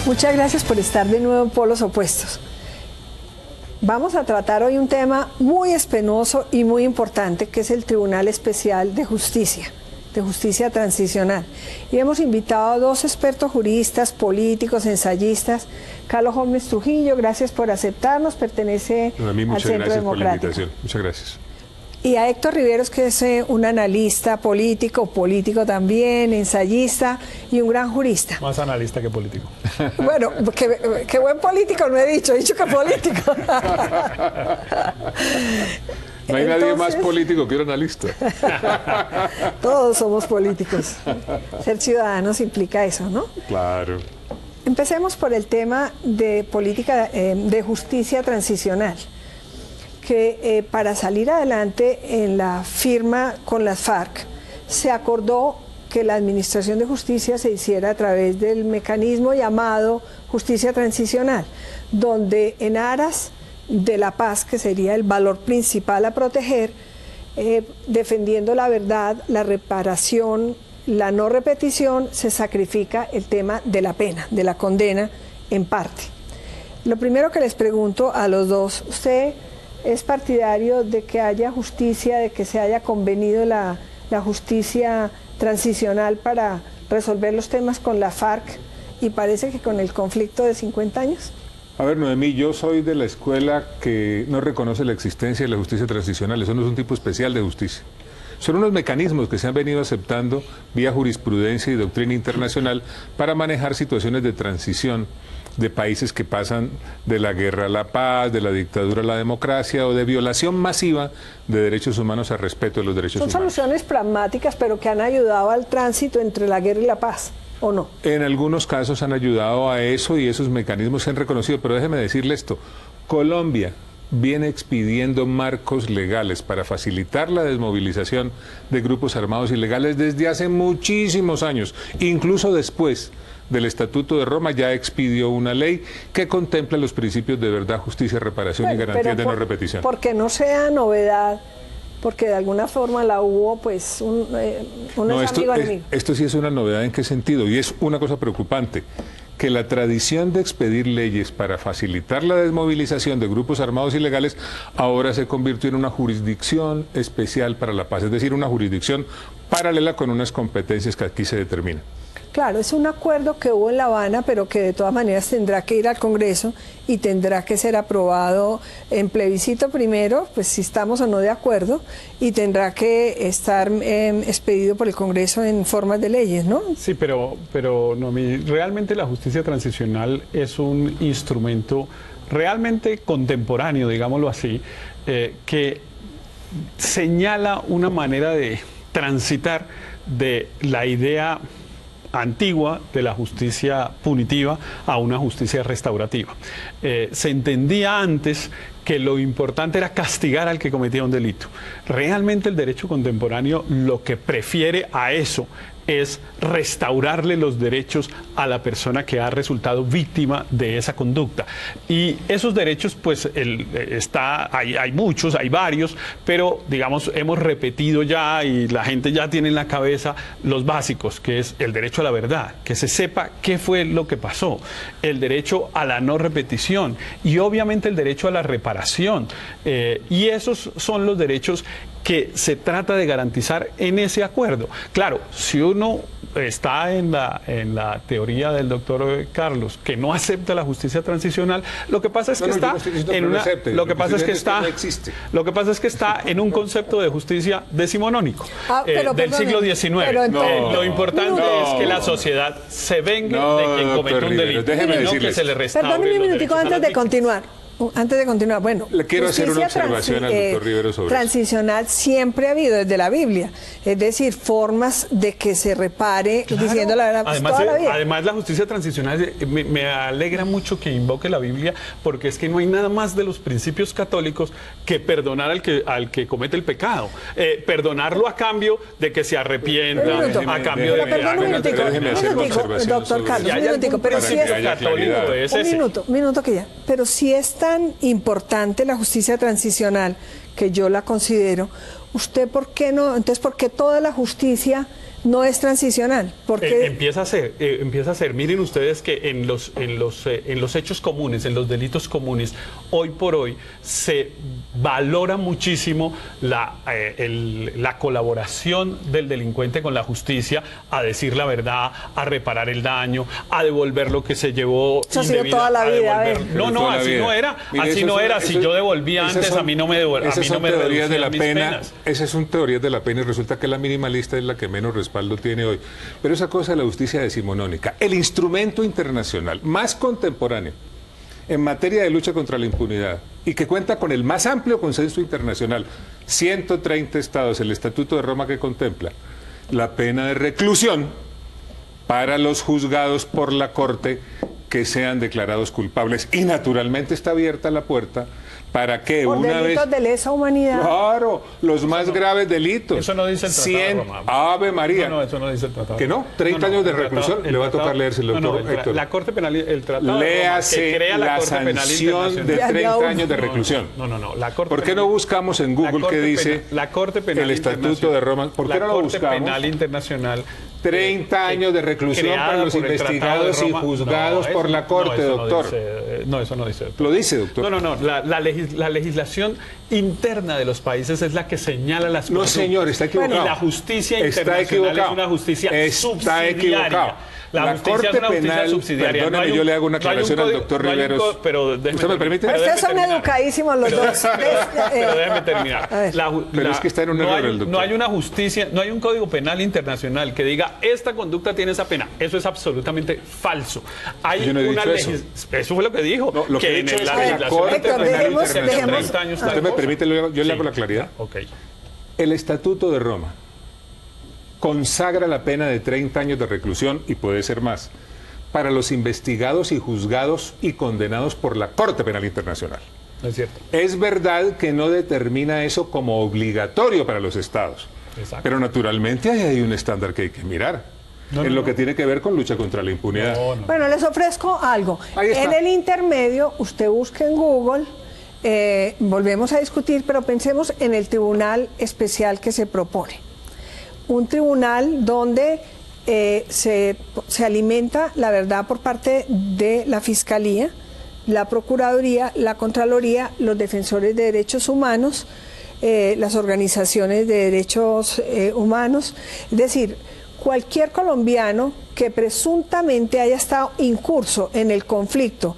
Muchas gracias por estar de nuevo en Polos Opuestos. Vamos a tratar hoy un tema muy espinoso y muy importante, que es el Tribunal Especial de Justicia Transicional. Y hemos invitado a dos expertos juristas, políticos, ensayistas. Carlos Holmes Trujillo, gracias por aceptarnos, pertenece al Centro Democrático. Por la invitación. Muchas gracias. Y a Héctor Riveros, que es un analista político también, ensayista y un gran jurista. Más analista que político. Bueno, que buen político no he dicho que político. No hay nadie más político que un analista. Todos somos políticos. Ser ciudadanos implica eso, ¿no? Claro. Empecemos por el tema de política de justicia transicional, que para salir adelante en la firma con las FARC se acordó que la administración de justicia se hiciera a través del mecanismo llamado justicia transicional, donde en aras de la paz, que sería el valor principal a proteger, defendiendo la verdad, la reparación, la no repetición, se sacrifica el tema de la pena, de la condena en parte. Lo primero que les pregunto a los dos, ¿usted es partidario de que haya justicia, de que se haya convenido la justicia transicional para resolver los temas con la FARC y parece que con el conflicto de 50 años? A ver, Noemí, yo soy de la escuela que no reconoce la existencia de la justicia transicional. Eso no es un tipo especial de justicia. Son unos mecanismos que se han venido aceptando vía jurisprudencia y doctrina internacional para manejar situaciones de transición de países que pasan de la guerra a la paz, de la dictadura a la democracia o de violación masiva de derechos humanos a respeto de los derechos humanos. Son soluciones pragmáticas, pero que han ayudado al tránsito entre la guerra y la paz, ¿o no? En algunos casos han ayudado a eso y esos mecanismos se han reconocido, pero déjeme decirle esto, Colombia viene expidiendo marcos legales para facilitar la desmovilización de grupos armados ilegales desde hace muchísimos años, incluso después del Estatuto de Roma ya expidió una ley que contempla los principios de verdad, justicia, reparación y garantías de no repetición. Porque no sea novedad, porque de alguna forma la hubo, pues, esto sí es una novedad. ¿En qué sentido? Y es una cosa preocupante, que la tradición de expedir leyes para facilitar la desmovilización de grupos armados ilegales ahora se convirtió en una jurisdicción especial para la paz, es decir, una jurisdicción paralela con unas competencias que aquí se determinan. Claro, es un acuerdo que hubo en La Habana, pero que de todas maneras tendrá que ir al Congreso y tendrá que ser aprobado en plebiscito primero, pues si estamos o no de acuerdo, y tendrá que estar expedido por el Congreso en formas de leyes, ¿no? Sí, pero no, realmente la justicia transicional es un instrumento realmente contemporáneo, digámoslo así, que señala una manera de transitar de la idea antigua de la justicia punitiva a una justicia restaurativa. Se entendía antes que lo importante era castigar al que cometía un delito. Realmente el derecho contemporáneo lo que prefiere a eso es restaurarle los derechos a la persona que ha resultado víctima de esa conducta. Y esos derechos, pues, hay muchos, hay varios, pero, digamos, hemos repetido ya y la gente ya tiene en la cabeza los básicos, que es el derecho a la verdad, que se sepa qué fue lo que pasó, el derecho a la no repetición y, obviamente, el derecho a la reparación. Y esos son los derechos que se trata de garantizar en ese acuerdo. Claro, si uno está en la teoría del doctor Carlos, que no acepta la justicia transicional, lo que pasa es que está en un concepto de justicia decimonónico del siglo XIX. Lo importante es que la sociedad se venga de quien cometió un delito, no que se le restaure. Perdóneme un minutico antes de continuar. Bueno, le quiero hacer una observación al doctor Rivero sobre transicional eso. Siempre ha habido desde la Biblia, es decir, formas de que se repare, claro, diciendo la verdad, además, toda la vida. Además, la justicia transicional me alegra mucho que invoque la Biblia, porque es que no hay nada más de los principios católicos que perdonar al que comete el pecado, perdonarlo a cambio de que se arrepienta, a cambio de que haga una doctor Carlos, un minutico, pero si es católico es ese. Un minuto que ya, pero si es tan importante la justicia transicional, que yo la considero, ¿usted por qué no? Entonces, ¿por qué toda la justicia no es transicional. Porque empieza a ser. Miren ustedes que en los hechos comunes, en los delitos comunes, hoy por hoy se valora muchísimo la colaboración del delincuente con la justicia, a decir la verdad, a reparar el daño, a devolver lo que se llevó. Eso ha sido toda la vida. No, así no era. Mire, así no era. Si yo devolvía antes, a mí no me devolvían. Esas son teorías de la pena. Esas son teorías de la pena y resulta que la minimalista es la que menos respaldo tiene hoy. Pero esa cosa de la justicia decimonónica, el instrumento internacional más contemporáneo en materia de lucha contra la impunidad y que cuenta con el más amplio consenso internacional, 130 estados, el Estatuto de Roma, que contempla la pena de reclusión para los juzgados por la Corte que sean declarados culpables. Y naturalmente está abierta la puerta para que por una delitos vez... de lesa humanidad. Claro, los más graves delitos. Eso no dice el Tratado de Roma. Ave María. No, eso no dice el Tratado. ¿Que no? 30 años de reclusión. Le va a tocar leerse el doctor Héctor. La Corte Penal, el Tratado léase de Roma, que crea la Corte Penal sanción de 30 años de reclusión. No. ¿Por qué no buscamos en Google qué dice la Corte Penal el Estatuto de Roma? ¿Por qué no lo buscamos? La Corte Penal Internacional 30 años de reclusión para los investigados y juzgados por la Corte, doctor. No, eso no dice. Lo dice, doctor. No. La legislación interna de los países es la que señala las cosas. No, señor, está equivocado. Y la justicia internacional es una jujusticia subsidiaria. Equivocado. La Corte Penal, perdóneme, yo le hago una aclaración al doctor Riveros. ¿Usted me permite? Ustedes son educadísimos los dos. Pero déjeme terminar. Pero es que está en un error el doctor. No hay una justicia, no hay un código penal internacional que diga esta conducta tiene esa pena. Eso es absolutamente falso. Hay yo no he una dicho eso fue lo que dijo. No, lo que en en la legislación internacional 30 años. ¿Usted me permite? Yo le hago la claridad. Okay. El Estatuto de Roma consagra la pena de 30 años de reclusión, y puede ser más, para los investigados y juzgados y condenados por la Corte Penal Internacional. Es cierto. Es verdad que no determina eso como obligatorio para los estados. Exacto. Pero naturalmente hay un estándar que hay que mirar. En lo que tiene que ver con lucha contra la impunidad. Bueno, les ofrezco algo. En el intermedio, usted busque en Google, volvemos a discutir, pero pensemos en el tribunal especial que se propone. Un tribunal donde se alimenta la verdad por parte de la Fiscalía, la Procuraduría, la Contraloría, los defensores de derechos humanos, las organizaciones de derechos humanos. Es decir, cualquier colombiano que presuntamente haya estado incurso en el conflicto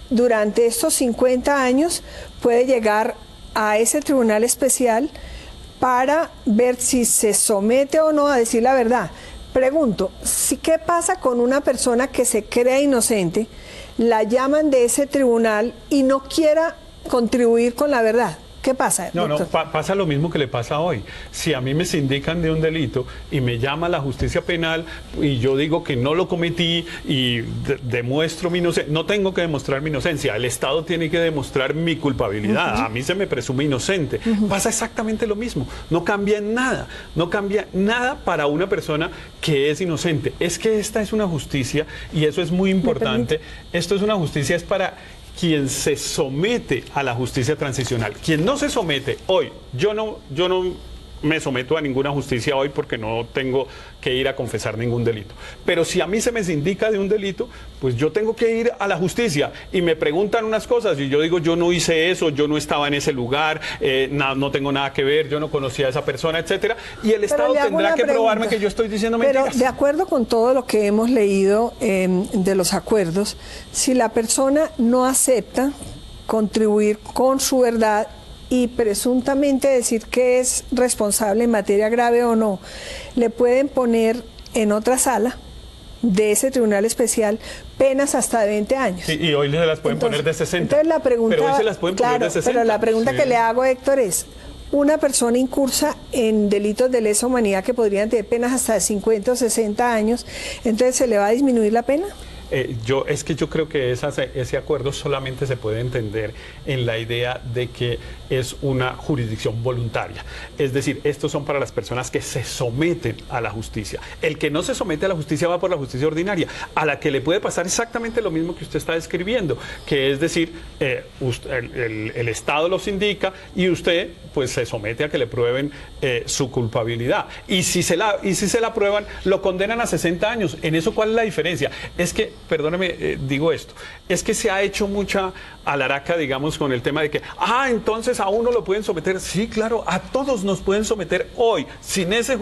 durante estos 50 años puede llegar a ese tribunal especial para ver si se somete o no a decir la verdad. Pregunto, ¿qué pasa con una persona que se cree inocente, la llaman de ese tribunal y no quiera contribuir con la verdad? ¿Qué pasa? Pasa lo mismo que le pasa hoy. Si a mí me sindican de un delito y me llama la justicia penal y yo digo que no lo cometí y demuestro mi inocencia, no tengo que demostrar mi inocencia, el Estado tiene que demostrar mi culpabilidad. A mí se me presume inocente. Pasa exactamente lo mismo. No cambia nada. No cambia nada para una persona que es inocente. Es que esta es una justicia, y eso es muy importante. Esto es una justicia, es para quien se somete a la justicia transicional. Quien no se somete hoy, yo no me someto a ninguna justicia hoy porque no tengo que ir a confesar ningún delito. Pero si a mí se me indica de un delito, pues yo tengo que ir a la justicia y me preguntan unas cosas y yo digo, yo no hice eso, yo no estaba en ese lugar, no tengo nada que ver, yo no conocía a esa persona, etcétera. Y el Estado tendrá que probarme que yo estoy diciendo mentiras. Pero de acuerdo con todo lo que hemos leído de los acuerdos, si la persona no acepta contribuir con su verdad y presuntamente decir que es responsable en materia grave o no, le pueden poner en otra sala de ese tribunal especial penas hasta de 20 años. Sí, y hoy se las pueden poner de 60. Entonces la pregunta, pero hoy se las pueden poner de 60. Pero la pregunta que le hago, Héctor, es: una persona incursa en delitos de lesa humanidad que podrían tener penas hasta de 50 o 60 años, ¿entonces se le va a disminuir la pena? Yo creo que ese acuerdo solamente se puede entender en la idea de que es una jurisdicción voluntaria. Es decir, estos son para las personas que se someten a la justicia. El que no se somete a la justicia va por la justicia ordinaria, a la que le puede pasar exactamente lo mismo que usted está describiendo, que es decir, el Estado los indica y usted pues se somete a que le prueben su culpabilidad. Y si se la prueban, lo condenan a 60 años. ¿En eso cuál es la diferencia? Es que, perdóneme, digo esto, es que se ha hecho mucha alaraca, digamos, con el tema de que, entonces a uno lo pueden someter. Sí, claro, a todos nos pueden someter hoy, sin ese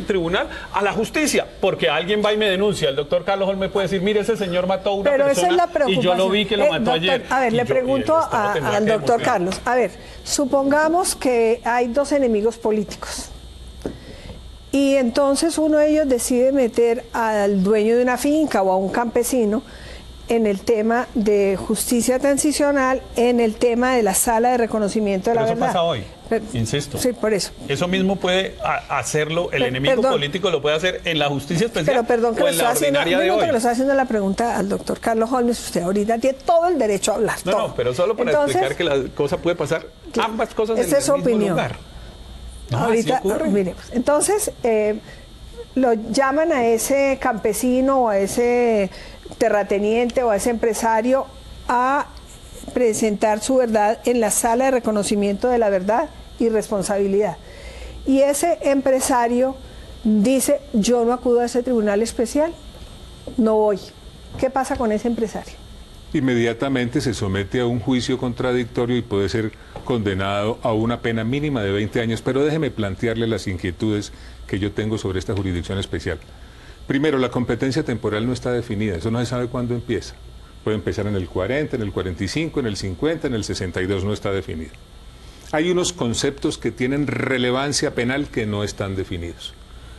tribunal, a la justicia, porque alguien va y me denuncia. El doctor Carlos Holmes puede decir, mire, ese señor mató a una persona esa es la preocupación. Y yo lo vi que lo mató doctor, ayer. A ver, le pregunto al doctor Carlos, a ver, supongamos que hay dos enemigos políticos y entonces uno de ellos decide meter al dueño de una finca o a un campesino en el tema de justicia transicional, en el tema de la sala de reconocimiento de la verdad. Eso pasa hoy, insisto. Sí, por eso. Eso mismo puede hacerlo, el enemigo político lo puede hacer en la justicia especial. Pero perdón que o en la ordinaria de hoy. que le estoy haciendo la pregunta al doctor Carlos Holmes, usted ahorita tiene todo el derecho a hablar. No, pero solo para explicar que la cosa puede pasar, ambas cosas en el mismo lugar. No, ahorita, miremos. Entonces, lo llaman a ese campesino o a ese terrateniente o a ese empresario a presentar su verdad en la sala de reconocimiento de la verdad y responsabilidad. Y ese empresario dice, yo no acudo a ese tribunal especial, no voy. ¿Qué pasa con ese empresario? Inmediatamente se somete a un juicio contradictorio y puede ser condenado a una pena mínima de 20 años, pero déjeme plantearle las inquietudes que yo tengo sobre esta jurisdicción especial. Primero, la competencia temporal no está definida, eso no se sabe cuándo empieza. Puede empezar en el 40, en el 45, en el 50, en el 62, no está definido. Hay unos conceptos que tienen relevancia penal que no están definidos.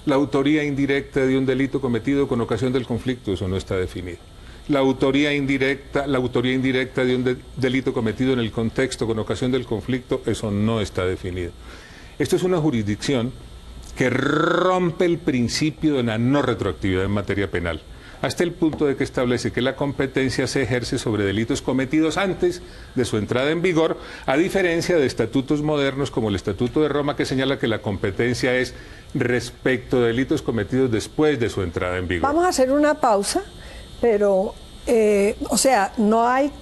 La autoría indirecta de un delito cometido con ocasión del conflicto, eso no está definido. La autoría indirecta de un delito cometido en el contexto con ocasión del conflicto, eso no está definido. Esto es una jurisdicción que rompe el principio de la no retroactividad en materia penal, hasta el punto de que establece que la competencia se ejerce sobre delitos cometidos antes de su entrada en vigor, a diferencia de estatutos modernos como el Estatuto de Roma, que señala que la competencia es respecto de delitos cometidos después de su entrada en vigor. Vamos a hacer una pausa, pero, no hay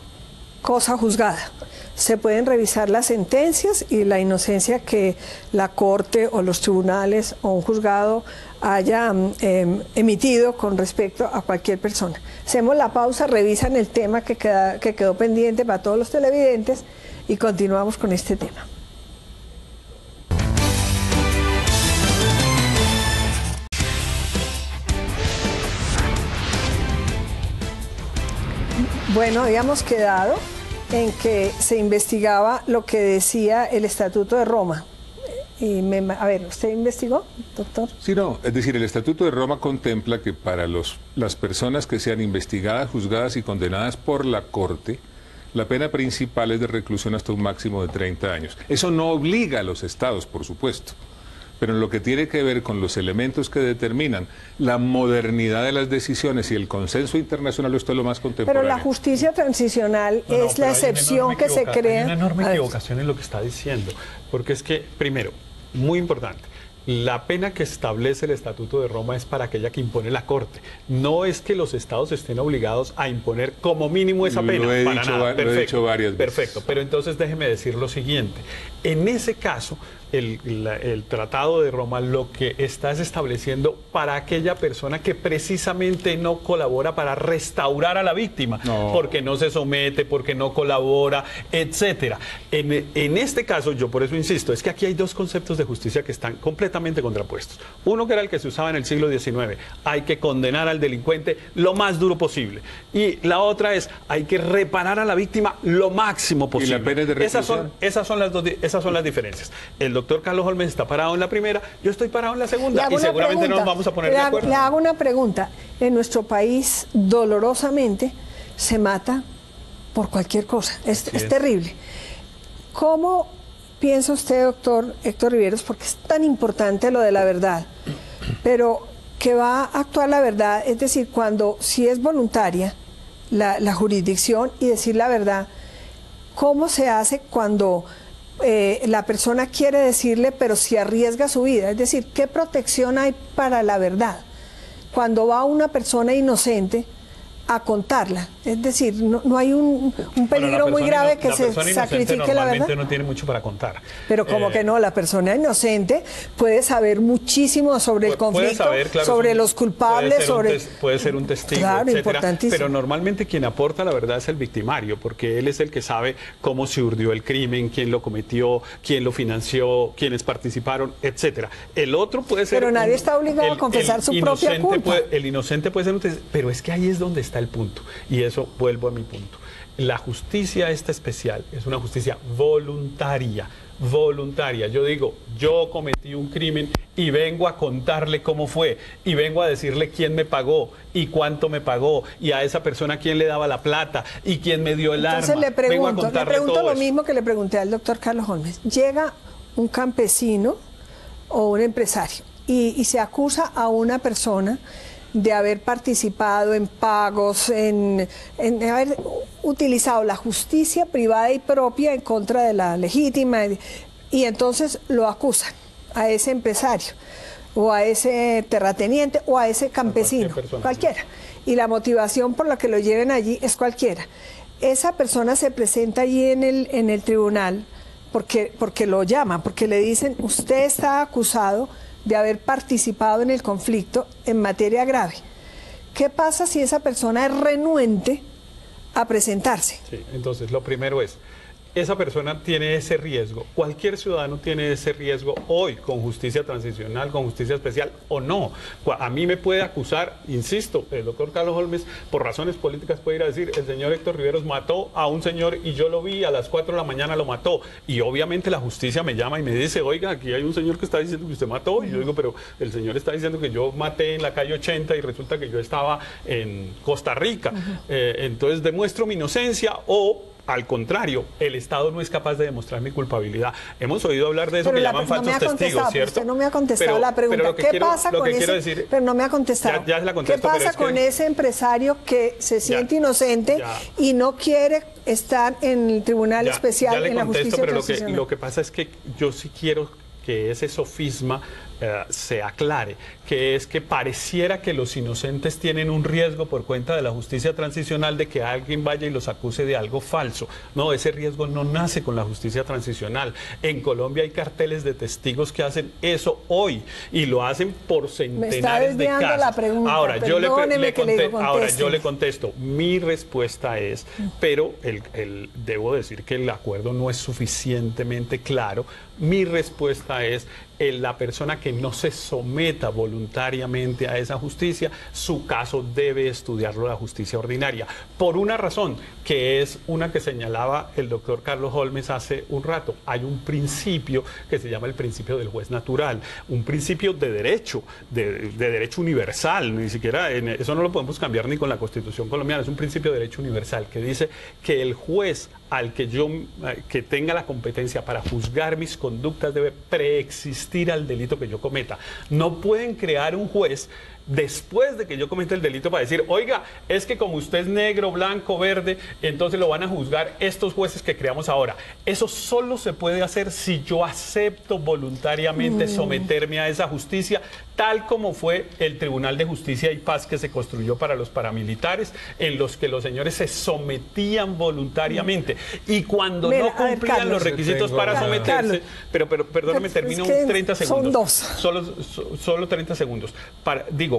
cosa juzgada. Se pueden revisar las sentencias y la inocencia que la Corte o los tribunales o un juzgado haya emitido con respecto a cualquier persona. Hacemos la pausa, revisan el tema que quedó pendiente para todos los televidentes y continuamos con este tema. Bueno, habíamos quedado en que se investigaba lo que decía el Estatuto de Roma. A ver, ¿usted investigó, doctor? Sí, no, es decir, el Estatuto de Roma contempla que para las personas que sean investigadas, juzgadas y condenadas por la Corte, la pena principal es de reclusión hasta un máximo de 30 años. Eso no obliga a los estados, por supuesto, pero en lo que tiene que ver con los elementos que determinan la modernidad de las decisiones y el consenso internacional, esto es lo más contemporáneo. Pero la justicia transicional es la excepción que se crea. Hay una enorme equivocación en lo que está diciendo, porque es que, primero, muy importante, la pena que establece el Estatuto de Roma es para aquella que impone la Corte. No es que los estados estén obligados a imponer como mínimo esa pena. Lo he dicho varias veces. Perfecto, pero entonces déjeme decir lo siguiente. En ese caso, el Tratado de Roma lo que está es estableciendo para aquella persona que precisamente no colabora para restaurar a la víctima, porque no se somete, porque no colabora, etcétera. En este caso, yo por eso insisto, es que aquí hay dos conceptos de justicia que están completamente contrapuestos. Uno que era el que se usaba en el siglo XIX, hay que condenar al delincuente lo más duro posible. Y la otra es, hay que reparar a la víctima lo máximo posible. ¿Y la pena de reclusión? Esas son las diferencias. El doctor Carlos Holmes está parado en la primera, yo estoy parado en la segunda y seguramente no nos vamos a poner de acuerdo. Le hago una pregunta. En nuestro país, dolorosamente, se mata por cualquier cosa. Es terrible. ¿Cómo piensa usted, doctor Héctor Riveros, porque es tan importante lo de la verdad, pero que va a actuar la verdad, es decir, cuando si es voluntaria la jurisdicción y decir la verdad, ¿cómo se hace cuando la persona quiere decirle pero si arriesga su vida? Es decir, ¿qué protección hay para la verdad cuando va una persona inocente a contarla? Es decir, no hay un peligro muy grave que se sacrifique la verdad. Normalmente no tiene mucho para contar. Pero como que no, la persona inocente puede saber muchísimo sobre el conflicto, saber, claro, sobre los culpables, puede ser un testigo, claro, etcétera, importantísimo. Pero normalmente quien aporta la verdad es el victimario, porque él es el que sabe cómo se urdió el crimen, quién lo cometió, quién lo financió, quiénes participaron, etcétera. El otro puede ser... Pero nadie está obligado a confesar su propia culpa. El inocente puede ser un testigo, pero es que ahí es donde está el punto. Y eso, vuelvo a mi punto. La justicia esta especial es una justicia voluntaria. Voluntaria. Yo digo, yo cometí un crimen y vengo a contarle cómo fue, y vengo a decirle quién me pagó y cuánto me pagó, y a esa persona quién le daba la plata y quién me dio el arma. Entonces le pregunto lo mismo que le pregunté al doctor Carlos Holmes. Llega un campesino o un empresario y se acusa a una persona de haber participado en pagos, en haber utilizado la justicia privada y propia en contra de la legítima, y entonces lo acusan a ese empresario, o a ese terrateniente, o a ese campesino, cualquiera. Y la motivación por la que lo lleven allí es cualquiera. Esa persona se presenta allí en el tribunal porque lo llaman, porque le dicen, usted está acusado de haber participado en el conflicto en materia grave. ¿Qué pasa si esa persona es renuente a presentarse? Sí, entonces lo primero es, esa persona tiene ese riesgo, cualquier ciudadano tiene ese riesgo hoy con justicia transicional, con justicia especial o no. A mí me puede acusar, insisto, el doctor Carlos Holmes por razones políticas puede ir a decir, el señor Héctor Riveros mató a un señor y yo lo vi a las 4 de la mañana lo mató, y obviamente la justicia me llama y me dice, oiga, aquí hay un señor que está diciendo que usted mató, y yo digo, pero el señor está diciendo que yo maté en la calle 80 y resulta que yo estaba en Costa Rica, entonces demuestro mi inocencia, o al contrario, el Estado no es capaz de demostrar mi culpabilidad. Hemos oído hablar de eso, que llaman falsos testigos, ¿cierto? Usted no me ha contestado la pregunta. ¿Qué pasa con ese? Pero no me ha contestado. Ya la contesto, ¿Qué pasa con ese empresario que se siente inocente y no quiere estar en el tribunal especial, en la justicia transicional? Pero lo que pasa es que yo sí quiero que ese sofisma se aclare, que es que pareciera que los inocentes tienen un riesgo por cuenta de la justicia transicional de que alguien vaya y los acuse de algo falso. No, ese riesgo no nace con la justicia transicional. En Colombia hay carteles de testigos que hacen eso hoy y lo hacen por centenares de casos. La pregunta. Ahora, yo le contesto, mi respuesta es, pero debo decir que el acuerdo no es suficientemente claro. Mi respuesta es, la persona que no se someta voluntariamente a esa justicia, su caso debe estudiarlo la justicia ordinaria, por una razón, que es una que señalaba el doctor Carlos Holmes hace un rato. Hay un principio que se llama el principio del juez natural, un principio de derecho, de derecho universal, ni siquiera, eso no lo podemos cambiar ni con la Constitución colombiana, es un principio de derecho universal que dice que el juez al que tenga la competencia para juzgar mis conductas debe preexistir al delito que yo cometa. No pueden crear un juez después de que yo cometa el delito para decir, oiga, es que como usted es negro, blanco, verde, entonces lo van a juzgar estos jueces que creamos ahora. Eso solo se puede hacer si yo acepto voluntariamente someterme a esa justicia, tal como fue el Tribunal de Justicia y Paz que se construyó para los paramilitares, en los que los señores se sometían voluntariamente. Y cuando no cumplían los requisitos para someterse, pero perdóname, termino 30 segundos. Son dos. Solo 30 segundos.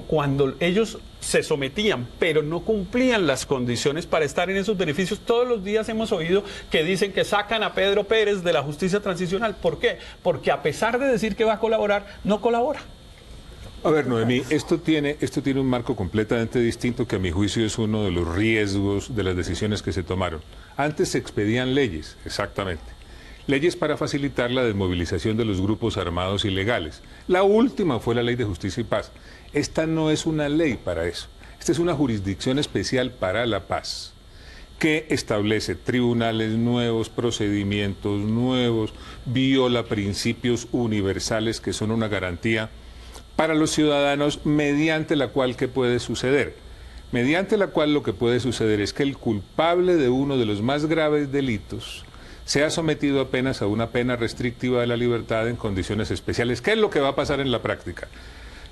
Cuando ellos se sometían, pero no cumplían las condiciones para estar en esos beneficios, todos los días hemos oído que dicen que sacan a Pedro Pérez de la justicia transicional. ¿Por qué? Porque a pesar de decir que va a colaborar, no colabora. A ver, Noemí, esto tiene un marco completamente distinto que a mi juicio es uno de los riesgos de las decisiones que se tomaron. Antes se expedían leyes, exactamente. Leyes para facilitar la desmovilización de los grupos armados ilegales. La última fue la Ley de Justicia y Paz. Esta no es una ley para eso. Esta es una jurisdicción especial para la paz, que establece tribunales nuevos, procedimientos nuevos, viola principios universales que son una garantía para los ciudadanos, mediante la cual, ¿qué puede suceder? Mediante la cual lo que puede suceder es que el culpable de uno de los más graves delitos sea sometido apenas a una pena restrictiva de la libertad en condiciones especiales. ¿Qué es lo que va a pasar en la práctica?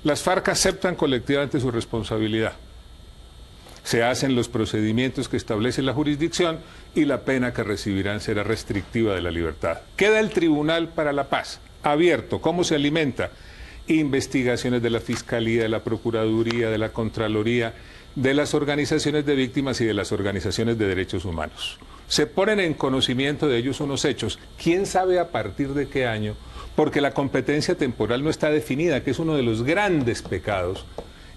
Las FARC aceptan colectivamente su responsabilidad. Se hacen los procedimientos que establece la jurisdicción y la pena que recibirán será restrictiva de la libertad. Queda el Tribunal para la Paz, abierto. ¿Cómo se alimenta? Investigaciones de la Fiscalía, de la Procuraduría, de la Contraloría, de las organizaciones de víctimas y de las organizaciones de derechos humanos. Se ponen en conocimiento de ellos unos hechos, quién sabe a partir de qué año, porque la competencia temporal no está definida, que es uno de los grandes pecados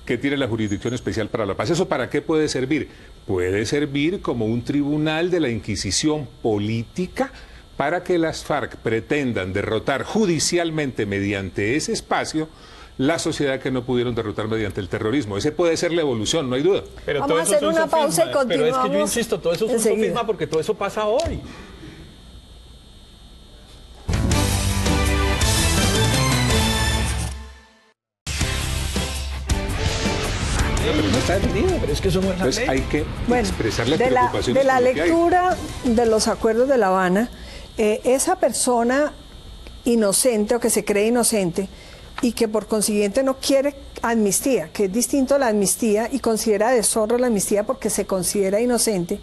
que tiene la Jurisdicción Especial para la Paz. ¿Eso para qué puede servir? Puede servir como un tribunal de la Inquisición política para que las FARC pretendan derrotar judicialmente mediante ese espacio la sociedad que no pudieron derrotar mediante el terrorismo. Ese puede ser la evolución, no hay duda. Pero vamos a hacer una pausa y continuamos. Pero es que yo insisto, todo eso es un sofisma porque todo eso pasa hoy. Pero no está definido, pero es que eso no es la ley. Hay que expresar las preocupaciones. De la lectura de los acuerdos de La Habana, esa persona inocente o que se cree inocente y que por consiguiente no quiere amnistía, que es distinto a la amnistía y considera deshonra la amnistía porque se considera inocente,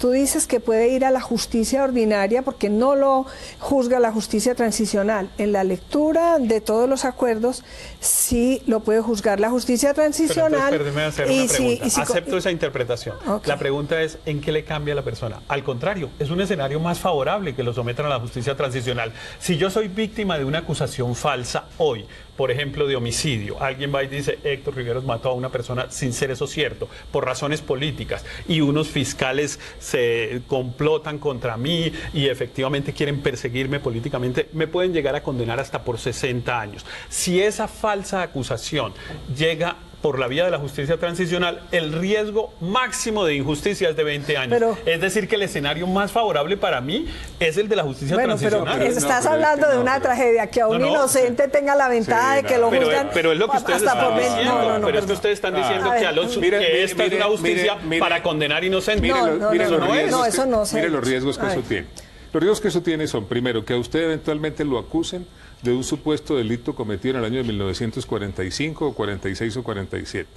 tú dices que puede ir a la justicia ordinaria porque no lo juzga la justicia transicional. En la lectura de todos los acuerdos sí lo puede juzgar la justicia transicional. Pero entonces, perdóneme hacer una pregunta. Acepto esa interpretación. Okay. La pregunta es, ¿en qué le cambia a la persona? Al contrario, es un escenario más favorable que lo sometan a la justicia transicional. Si yo soy víctima de una acusación falsa hoy, por ejemplo, de homicidio, alguien va y dice, Héctor Riveros mató a una persona sin ser eso cierto, por razones políticas, y unos fiscales se complotan contra mí y efectivamente quieren perseguirme políticamente, me pueden llegar a condenar hasta por 60 años. Si esa falsa acusación llega por la vía de la justicia transicional, el riesgo máximo de injusticia es de 20 años. Pero, es decir, que el escenario más favorable para mí es el de la justicia transicional. Pero estás hablando de una tragedia, que a un inocente tenga la ventaja de que lo juzgan. Pero es lo que ustedes están diciendo. Pero es que ustedes están diciendo que esta es una justicia para condenar inocentes. No, eso no. Mire los riesgos que eso tiene. Los riesgos que eso tiene son, primero, que a usted eventualmente lo acusen de un supuesto delito cometido en el año de 1945 o 46 o 47.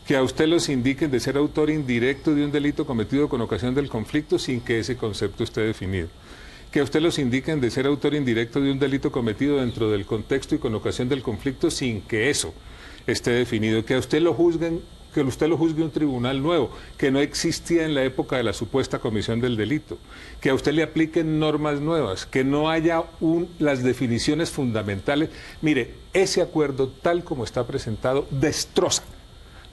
Que a usted los indiquen de ser autor indirecto de un delito cometido con ocasión del conflicto sin que ese concepto esté definido. Que a usted los indiquen de ser autor indirecto de un delito cometido dentro del contexto y con ocasión del conflicto sin que eso esté definido. Que a usted lo juzguen, que usted lo juzgue un tribunal nuevo, que no existía en la época de la supuesta comisión del delito, que a usted le apliquen normas nuevas, que no haya las definiciones fundamentales. Mire, ese acuerdo tal como está presentado destroza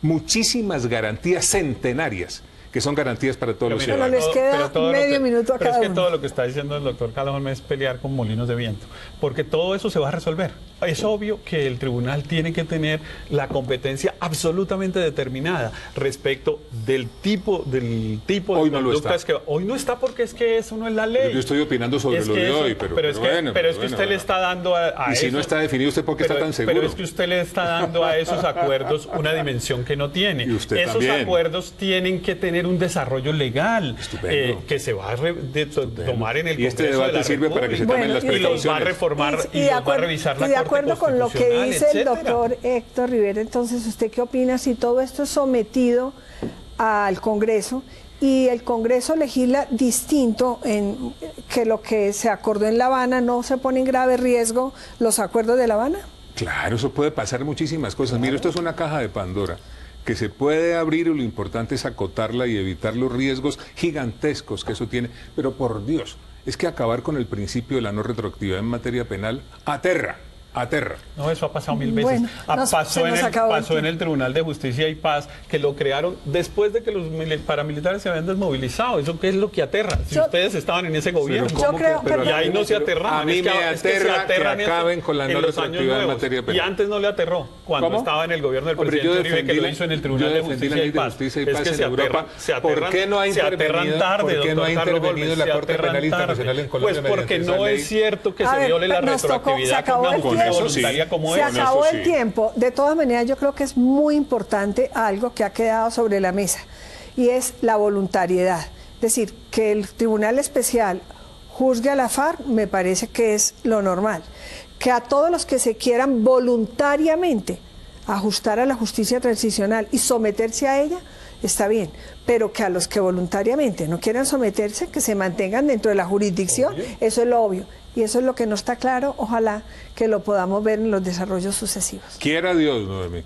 muchísimas garantías centenarias que son garantías para todos los ciudadanos. Les queda medio minuto a cada uno. Pero es que todo lo que está diciendo el doctor Calderón es pelear con molinos de viento, porque todo eso se va a resolver. Es obvio que el tribunal tiene que tener la competencia absolutamente determinada respecto del tipo de conductas que hoy no está porque es que eso no es la ley. Yo estoy opinando sobre lo de hoy, pero es que usted le está dando a y si no está definido, ¿usted por qué está tan seguro? Pero es que usted le está dando a esos acuerdos una dimensión que no tiene. Y usted esos también. Acuerdos tienen que tener un desarrollo legal que se va a tomar en el Congreso. Y este debate sirve para que se tomen las precauciones. Y los va a reformar y los va a revisar la Corte. Y de acuerdo con lo que dice el etcétera. doctor Héctor Rivera, entonces, ¿usted qué opina si todo esto es sometido al Congreso y el Congreso legisla distinto en que lo que se acordó en La Habana? ¿No se pone en grave riesgo los acuerdos de La Habana? Claro, eso puede pasar muchísimas cosas. Mire, esto es una caja de Pandora que se puede abrir y lo importante es acotarla y evitar los riesgos gigantescos que eso tiene. Pero por Dios, es que acabar con el principio de la no retroactividad en materia penal aterra. No, eso ha pasado 1000 veces. Bueno, pasó en el Tribunal de Justicia y Paz, que lo crearon después de que los paramilitares se habían desmovilizado. ¿Eso qué es lo que aterra? Si ustedes estaban en ese gobierno. Pero y ahí no se aterraban. A mí me aterra que acaben con la no retroactividad en materia penal. Y antes no le aterró, cuando estaba en el gobierno del presidente Uribe, que lo hizo en el Tribunal de Justicia y Paz. Es que se aterran, ¿por qué no ha intervenido la Corte Penal Internacional en Colombia? Pues porque no es cierto que se viole la retroactividad con una mujer. justicia eso sí. voluntaria como Se es. acabó eso el sí. tiempo. De todas maneras, yo creo que es muy importante algo que ha quedado sobre la mesa, y es la voluntariedad. Es decir, que el Tribunal Especial juzgue a la FARC me parece que es lo normal. Que a todos los que se quieran voluntariamente ajustar a la justicia transicional y someterse a ella, está bien, pero que a los que voluntariamente no quieran someterse, que se mantengan dentro de la jurisdicción, eso es lo obvio. Y eso es lo que no está claro, ojalá que lo podamos ver en los desarrollos sucesivos. Quiera Dios, Noemí.